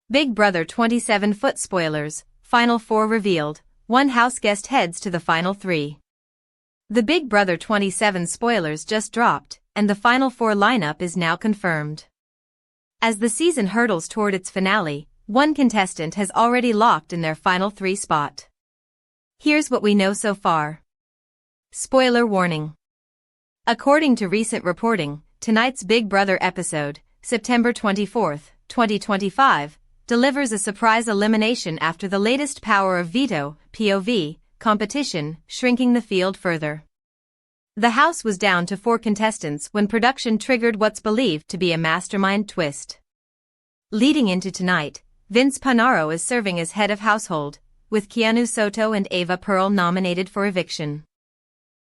Big Brother 27 foot spoilers, Final 4 revealed, one house guest heads to the Final 3. The Big Brother 27 spoilers just dropped, and the Final 4 lineup is now confirmed. As the season hurtles toward its finale, one contestant has already locked in their Final 3 spot. Here's what we know so far. Spoiler warning. According to recent reporting, tonight's Big Brother episode, September 24, 2025, delivers a surprise elimination after the latest Power of Veto (POV) competition, shrinking the field further. The house was down to 4 contestants when production triggered what's believed to be a mastermind twist. Leading into tonight, Vince Panaro is serving as head of household, with Keanu Soto and Ava Pearl nominated for eviction.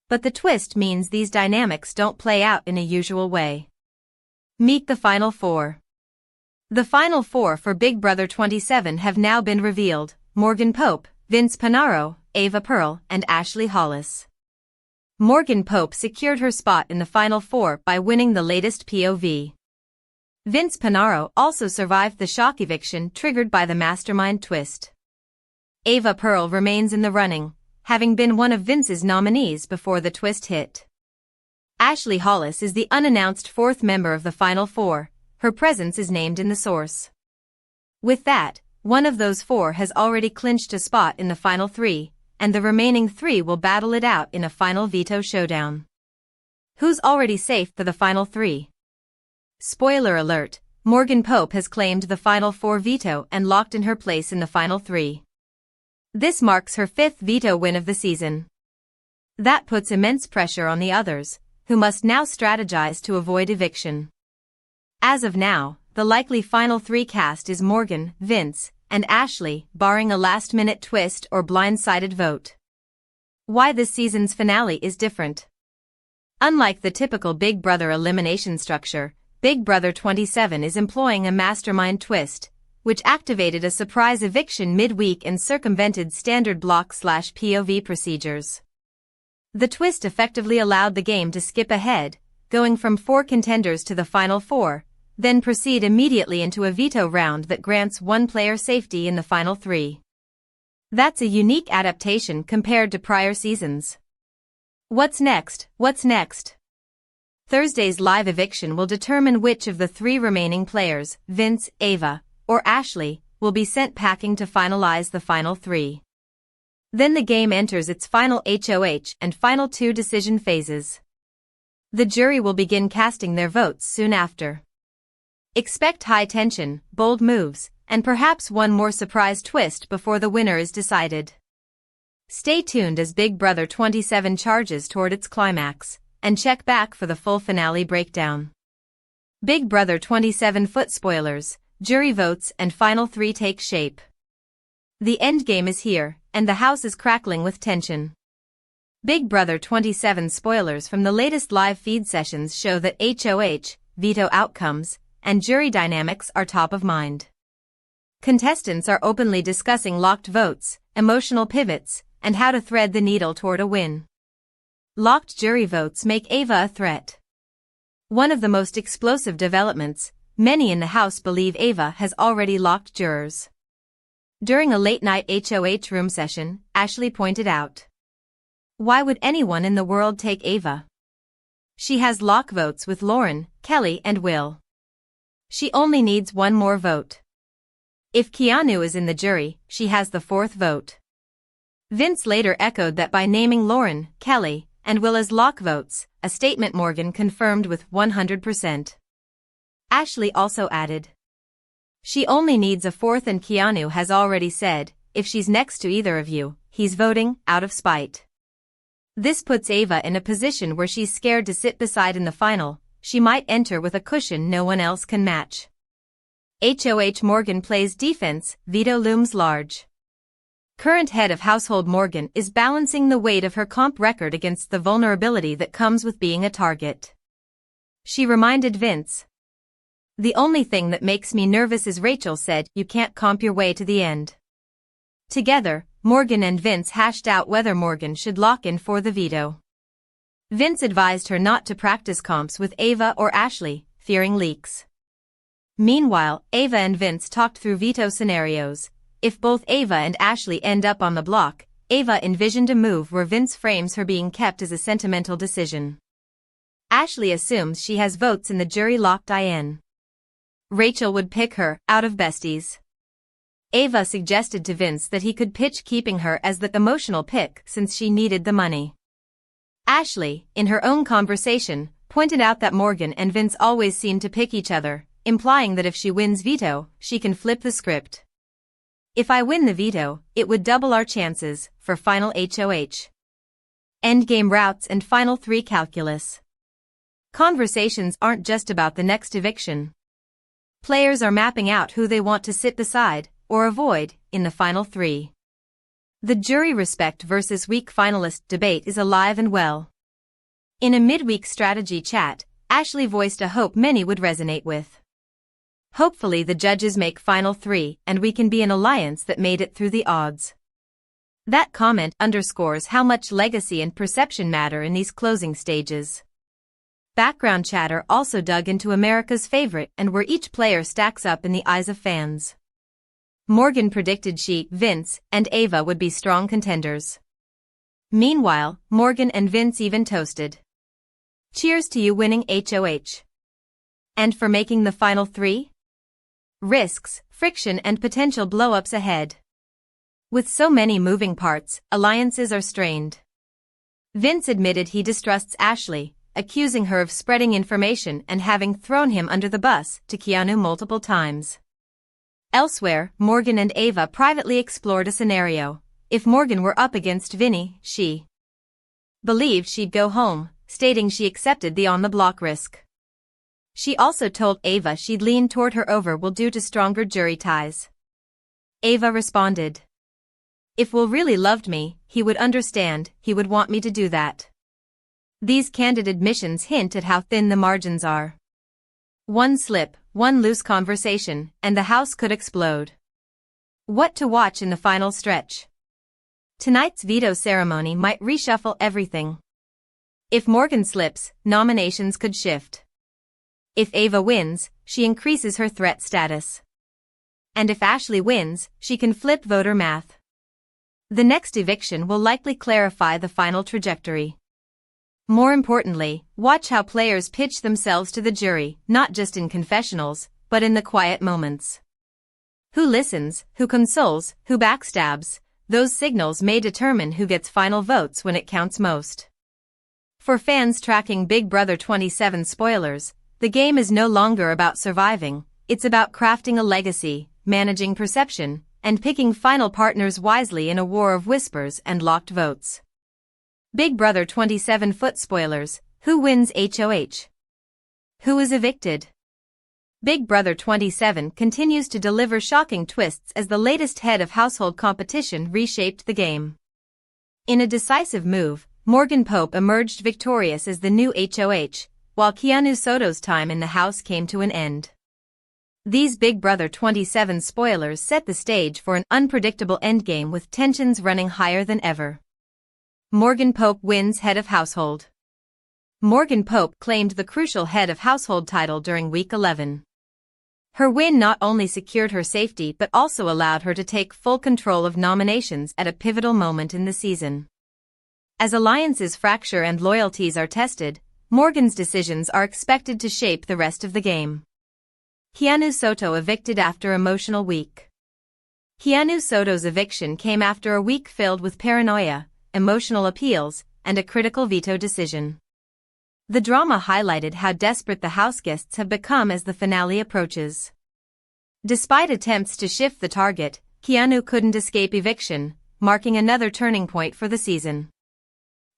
But the twist means these dynamics don't play out in a usual way. Meet the Final 4. The Final 4 for Big Brother 27 have now been revealed: Morgan Pope, Vince Panaro, Ava Pearl, and Ashley Hollis. Morgan Pope secured her spot in the Final 4 by winning the latest POV. Vince Panaro also survived the shock eviction triggered by the mastermind twist. Ava Pearl remains in the running, having been one of Vince's nominees before the twist hit. Ashley Hollis is the unannounced 4th member of the Final 4, her presence is named in the source. With that, one of those 4 has already clinched a spot in the Final 3, and the remaining 3 will battle it out in a final veto showdown. Who's already safe for the Final 3? Spoiler alert, Morgan Pope has claimed the Final 4 veto and locked in her place in the Final 3. This marks her 5th veto win of the season. That puts immense pressure on the others, who must now strategize to avoid eviction. As of now, the likely Final 3 cast is Morgan, Vince, and Ashley, barring a last-minute twist or blindsided vote. Why this season's finale is different. Unlike the typical Big Brother elimination structure, Big Brother 27 is employing a mastermind twist, which activated a surprise eviction midweek and circumvented standard block/POV procedures. The twist effectively allowed the game to skip ahead, going from 4 contenders to the Final 4, then proceed immediately into a veto round that grants one player safety in the Final 3. That's a unique adaptation compared to prior seasons. What's next? Thursday's live eviction will determine which of the 3 remaining players, Vince, Ava, or Ashley, will be sent packing to finalize the Final 3. Then the game enters its final HOH and final 2 decision phases. The jury will begin casting their votes soon after. Expect high tension, bold moves, and perhaps one more surprise twist before the winner is decided. Stay tuned as Big Brother 27 charges toward its climax, and check back for the full finale breakdown. Big Brother 27 foot spoilers, jury votes and Final 3 take shape. The endgame is here, and the house is crackling with tension. Big Brother 27 spoilers from the latest live feed sessions show that HOH, veto outcomes, and jury dynamics are top of mind. Contestants are openly discussing locked votes, emotional pivots, and how to thread the needle toward a win. Locked jury votes make Ava a threat. One of the most explosive developments, many in the house believe Ava has already locked jurors. During a late-night HOH room session, Ashley pointed out, "Why would anyone in the world take Ava? She has lock votes with Lauren, Kelly and Will. She only needs one more vote. If Keanu is in the jury, she has the 4th vote." Vince later echoed that by naming Lauren, Kelly, and Will as lock votes, a statement Morgan confirmed with 100%. Ashley also added, "She only needs a 4th and Keanu has already said, if she's next to either of you, he's voting, out of spite." This puts Ava in a position where she's scared to sit beside in the final. She might enter with a cushion no one else can match. HOH Morgan plays defense, veto looms large. Current head of household Morgan is balancing the weight of her comp record against the vulnerability that comes with being a target. She reminded Vince, "The only thing that makes me nervous is Rachel said you can't comp your way to the end." Together, Morgan and Vince hashed out whether Morgan should lock in for the veto. Vince advised her not to practice comps with Ava or Ashley, fearing leaks. Meanwhile, Ava and Vince talked through veto scenarios. If both Ava and Ashley end up on the block, Ava envisioned a move where Vince frames her being kept as a sentimental decision. Ashley assumes she has votes in the jury-locked in. Rachel would pick her, out of besties. Ava suggested to Vince that he could pitch keeping her as the emotional pick since she needed the money. Ashley, in her own conversation, pointed out that Morgan and Vince always seem to pick each other, implying that if she wins veto, she can flip the script. If I win the veto, it would double our chances, for final HOH. Endgame routes and final 3 calculus. Conversations aren't just about the next eviction. Players are mapping out who they want to sit beside, or avoid, in the final 3. The jury respect versus weak finalist debate is alive and well. In a midweek strategy chat, Ashley voiced a hope many would resonate with. Hopefully the judges make final 3 and we can be an alliance that made it through the odds. That comment underscores how much legacy and perception matter in these closing stages. Background chatter also dug into America's favorite and where each player stacks up in the eyes of fans. Morgan predicted she, Vince, and Ava would be strong contenders. Meanwhile, Morgan and Vince even toasted. Cheers to you winning HOH. And for making the final 3? Risks, friction and potential blow-ups ahead. With so many moving parts, alliances are strained. Vince admitted he distrusts Ashley, accusing her of spreading information and having thrown him under the bus to Keanu multiple times. Elsewhere, Morgan and Ava privately explored a scenario. If Morgan were up against Vinny, she believed she'd go home, stating she accepted the on-the-block risk. She also told Ava she'd lean toward her over Will due to stronger jury ties. Ava responded. If Will really loved me, he would understand, he would want me to do that. These candid admissions hint at how thin the margins are. One slip, one loose conversation, and the house could explode. What to watch in the final stretch? Tonight's veto ceremony might reshuffle everything. If Morgan slips, nominations could shift. If Ava wins, she increases her threat status. And if Ashley wins, she can flip voter math. The next eviction will likely clarify the final trajectory. More importantly, watch how players pitch themselves to the jury, not just in confessionals, but in the quiet moments. Who listens, who consoles, who backstabs, those signals may determine who gets final votes when it counts most. For fans tracking Big Brother 27 spoilers, the game is no longer about surviving, it's about crafting a legacy, managing perception, and picking final partners wisely in a war of whispers and locked votes. Big Brother 27 foot spoilers, who wins HOH? Who is evicted? Big Brother 27 continues to deliver shocking twists as the latest head of household competition reshaped the game. In a decisive move, Morgan Pope emerged victorious as the new HOH, while Keanu Soto's time in the house came to an end. These Big Brother 27 spoilers set the stage for an unpredictable endgame with tensions running higher than ever. Morgan Pope wins head of household. Morgan Pope claimed the crucial head of household title during week 11. Her win not only secured her safety but also allowed her to take full control of nominations at a pivotal moment in the season. As alliances fracture and loyalties are tested, Morgan's decisions are expected to shape the rest of the game. Keanu Soto evicted after emotional week. Keanu Soto's eviction came after a week filled with paranoia, emotional appeals, and a critical veto decision. The drama highlighted how desperate the houseguests have become as the finale approaches. Despite attempts to shift the target, Keanu couldn't escape eviction, marking another turning point for the season.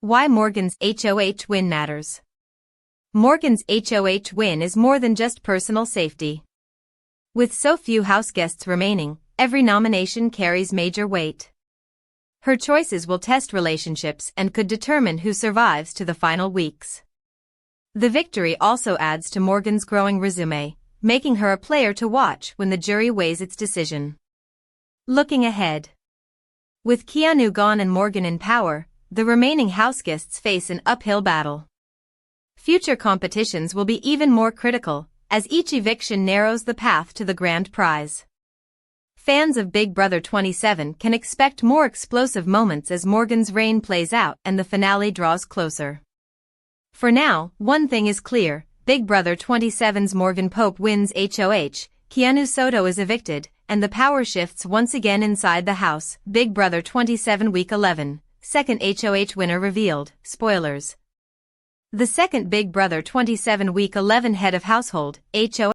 Why Morgan's HOH win matters. Morgan's HOH win is more than just personal safety. With so few houseguests remaining, every nomination carries major weight. Her choices will test relationships and could determine who survives to the final weeks. The victory also adds to Morgan's growing resume, making her a player to watch when the jury weighs its decision. Looking ahead. With Keanu gone and Morgan in power, the remaining houseguests face an uphill battle. Future competitions will be even more critical, as each eviction narrows the path to the grand prize. Fans of Big Brother 27 can expect more explosive moments as Morgan's reign plays out and the finale draws closer. For now, one thing is clear, Big Brother 27's Morgan Pope wins HOH, Keanu Soto is evicted, and the power shifts once again inside the house. Big Brother 27 Week 11, second HOH winner revealed. Spoilers. The second Big Brother 27 Week 11 head of household, HOH